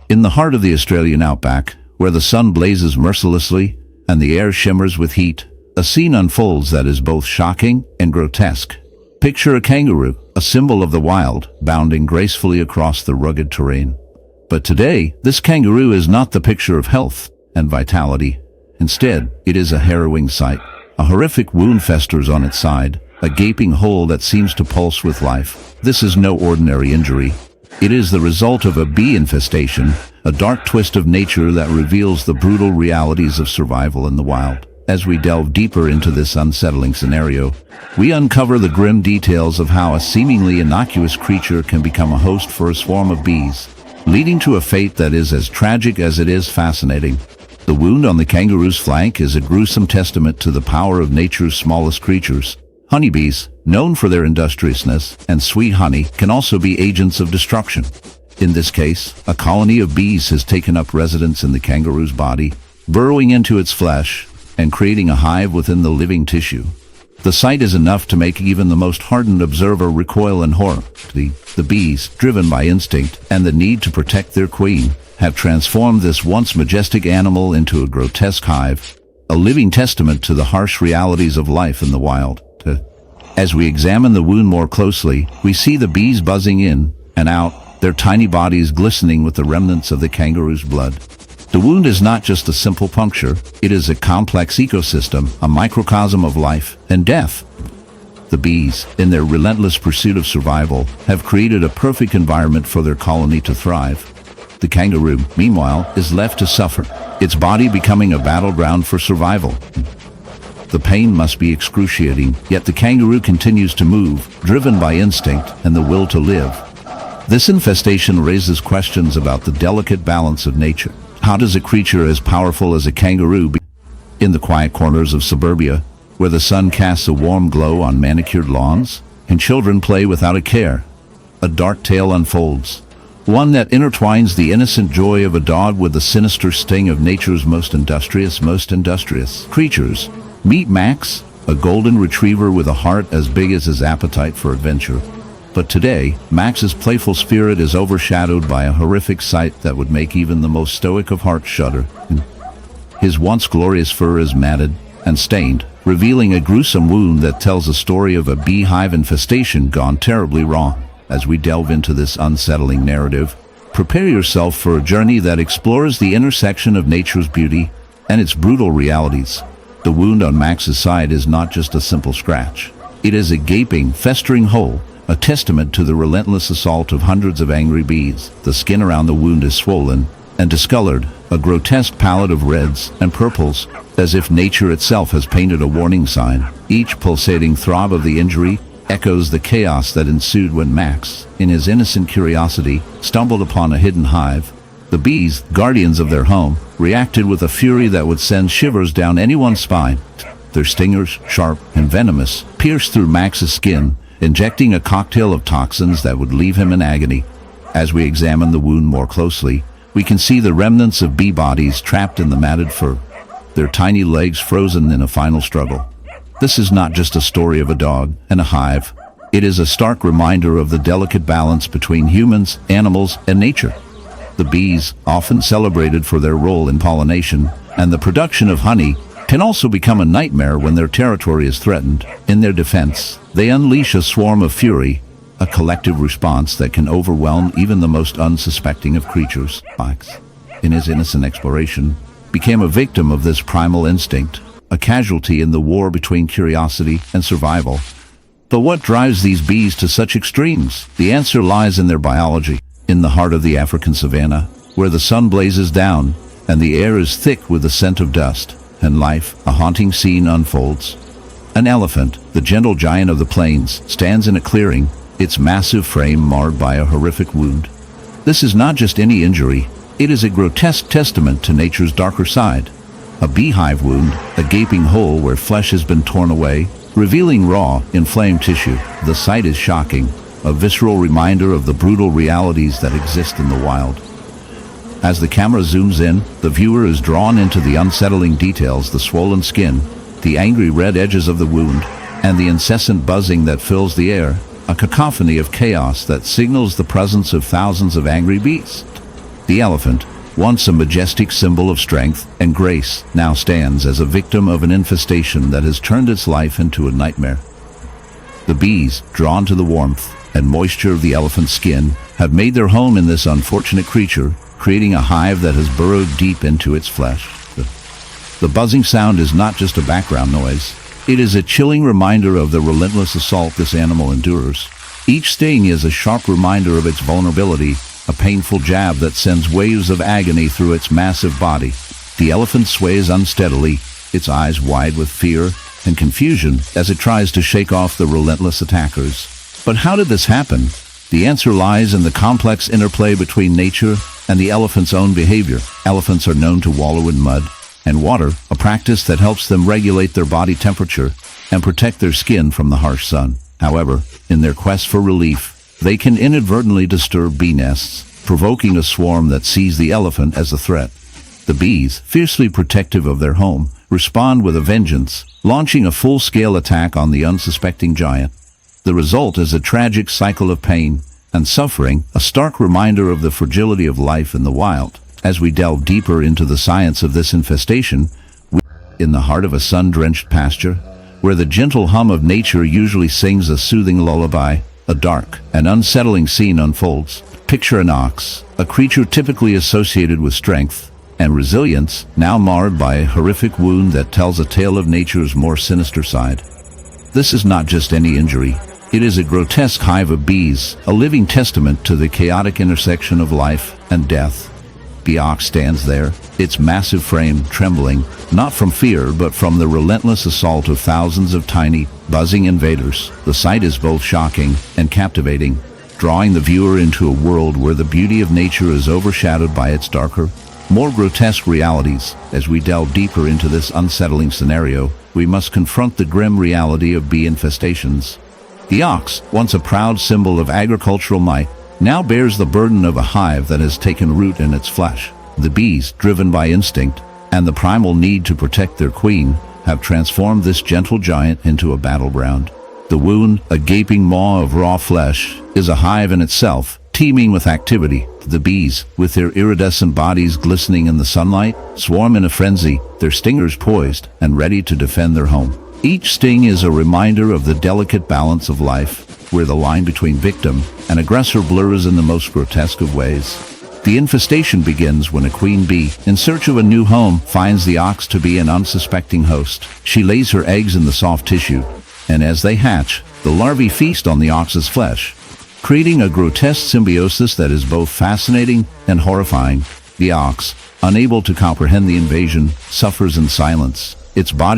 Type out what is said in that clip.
In the heart of the Australian outback, where the sun blazes mercilessly and the air shimmers with heat, a scene unfolds that is both shocking and grotesque. Picture a kangaroo, a symbol of the wild, bounding gracefully across the rugged terrain. But today, this kangaroo is not the picture of health and vitality. Instead, it is a harrowing sight. A horrific wound festers on its side, a gaping hole that seems to pulse with life. This is no ordinary injury. It is the result of a bee infestation, a dark twist of nature that reveals the brutal realities of survival in the wild. As we delve deeper into this unsettling scenario, we uncover the grim details of how a seemingly innocuous creature can become a host for a swarm of bees, leading to a fate that is as tragic as it is fascinating. The wound on the kangaroo's flank is a gruesome testament to the power of nature's smallest creatures. Honeybees, known for their industriousness and sweet honey, can also be agents of destruction. In this case, a colony of bees has taken up residence in the kangaroo's body, burrowing into its flesh and creating a hive within the living tissue. The sight is enough to make even the most hardened observer recoil in horror. The bees, driven by instinct and the need to protect their queen, have transformed this once majestic animal into a grotesque hive, a living testament to the harsh realities of life in the wild. As we examine the wound more closely, we see the bees buzzing in and out, their tiny bodies glistening with the remnants of the kangaroo's blood. The wound is not just a simple puncture, it is a complex ecosystem, a microcosm of life and death. The bees, in their relentless pursuit of survival, have created a perfect environment for their colony to thrive. The kangaroo, meanwhile, is left to suffer, its body becoming a battleground for survival. The pain must be excruciating, yet the kangaroo continues to move, driven by instinct and the will to live. This infestation raises questions about the delicate balance of nature. How does a creature as powerful as a kangaroo be in the quiet corners of suburbia, where the sun casts a warm glow on manicured lawns and children play without a care? A dark tale unfolds, one that intertwines the innocent joy of a dog with the sinister sting of nature's most industrious creatures. Meet Max, a golden retriever with a heart as big as his appetite for adventure. But today, Max's playful spirit is overshadowed by a horrific sight that would make even the most stoic of hearts shudder. His once glorious fur is matted and stained, revealing a gruesome wound that tells a story of a beehive infestation gone terribly wrong. As we delve into this unsettling narrative, prepare yourself for a journey that explores the intersection of nature's beauty and its brutal realities. The wound on Max's side is not just a simple scratch. It is a gaping, festering hole, a testament to the relentless assault of hundreds of angry bees. The skin around the wound is swollen and discolored, a grotesque palette of reds and purples, as if nature itself has painted a warning sign. Each pulsating throb of the injury echoes the chaos that ensued when Max, in his innocent curiosity, stumbled upon a hidden hive. The bees, guardians of their home, reacted with a fury that would send shivers down anyone's spine. Their stingers, sharp and venomous, pierced through Max's skin, injecting a cocktail of toxins that would leave him in agony. As we examine the wound more closely, we can see the remnants of bee bodies trapped in the matted fur, their tiny legs frozen in a final struggle. This is not just a story of a dog and a hive. It is a stark reminder of the delicate balance between humans, animals, and nature. The bees, often celebrated for their role in pollination and the production of honey, can also become a nightmare when their territory is threatened. In their defense, they unleash a swarm of fury, a collective response that can overwhelm even the most unsuspecting of creatures. Max, in his innocent exploration, became a victim of this primal instinct, a casualty in the war between curiosity and survival. But what drives these bees to such extremes? The answer lies in their biology. In the heart of the African savanna, where the sun blazes down and the air is thick with the scent of dust and life, a haunting scene unfolds. An elephant, the gentle giant of the plains, stands in a clearing, its massive frame marred by a horrific wound. This is not just any injury, it is a grotesque testament to nature's darker side. A beehive wound, a gaping hole where flesh has been torn away, revealing raw, inflamed tissue. The sight is shocking, a visceral reminder of the brutal realities that exist in the wild. As the camera zooms in, the viewer is drawn into the unsettling details: the swollen skin, the angry red edges of the wound, and the incessant buzzing that fills the air, a cacophony of chaos that signals the presence of thousands of angry bees. The elephant, once a majestic symbol of strength and grace, now stands as a victim of an infestation that has turned its life into a nightmare. The bees, drawn to the warmth and moisture of the elephant's skin, have made their home in this unfortunate creature, creating a hive that has burrowed deep into its flesh. The buzzing sound is not just a background noise. It is a chilling reminder of the relentless assault this animal endures. Each sting is a sharp reminder of its vulnerability, a painful jab that sends waves of agony through its massive body. The elephant sways unsteadily, its eyes wide with fear and confusion as it tries to shake off the relentless attackers. But how did this happen? The answer lies in the complex interplay between nature and the elephant's own behavior. Elephants are known to wallow in mud and water, a practice that helps them regulate their body temperature and protect their skin from the harsh sun. However, in their quest for relief, they can inadvertently disturb bee nests, provoking a swarm that sees the elephant as a threat. The bees, fiercely protective of their home, respond with a vengeance, launching a full-scale attack on the unsuspecting giant. The result is a tragic cycle of pain and suffering, a stark reminder of the fragility of life in the wild. As we delve deeper into the science of this infestation, in the heart of a sun-drenched pasture, where the gentle hum of nature usually sings a soothing lullaby, a dark and unsettling scene unfolds. Picture an ox, a creature typically associated with strength and resilience, now marred by a horrific wound that tells a tale of nature's more sinister side. This is not just any injury. It is a grotesque hive of bees, a living testament to the chaotic intersection of life and death. The ox stands there, its massive frame trembling, not from fear but from the relentless assault of thousands of tiny, buzzing invaders. The sight is both shocking and captivating, drawing the viewer into a world where the beauty of nature is overshadowed by its darker, more grotesque realities. As we delve deeper into this unsettling scenario, we must confront the grim reality of bee infestations. The ox, once a proud symbol of agricultural might, now bears the burden of a hive that has taken root in its flesh. The bees, driven by instinct and the primal need to protect their queen, have transformed this gentle giant into a battleground. The wound, a gaping maw of raw flesh, is a hive in itself, teeming with activity. The bees, with their iridescent bodies glistening in the sunlight, swarm in a frenzy, their stingers poised and ready to defend their home. Each sting is a reminder of the delicate balance of life, where the line between victim and aggressor blurs in the most grotesque of ways. The infestation begins when a queen bee, in search of a new home, finds the ox to be an unsuspecting host. She lays her eggs in the soft tissue, and as they hatch, the larvae feast on the ox's flesh, creating a grotesque symbiosis that is both fascinating and horrifying. The ox, unable to comprehend the invasion, suffers in silence, its body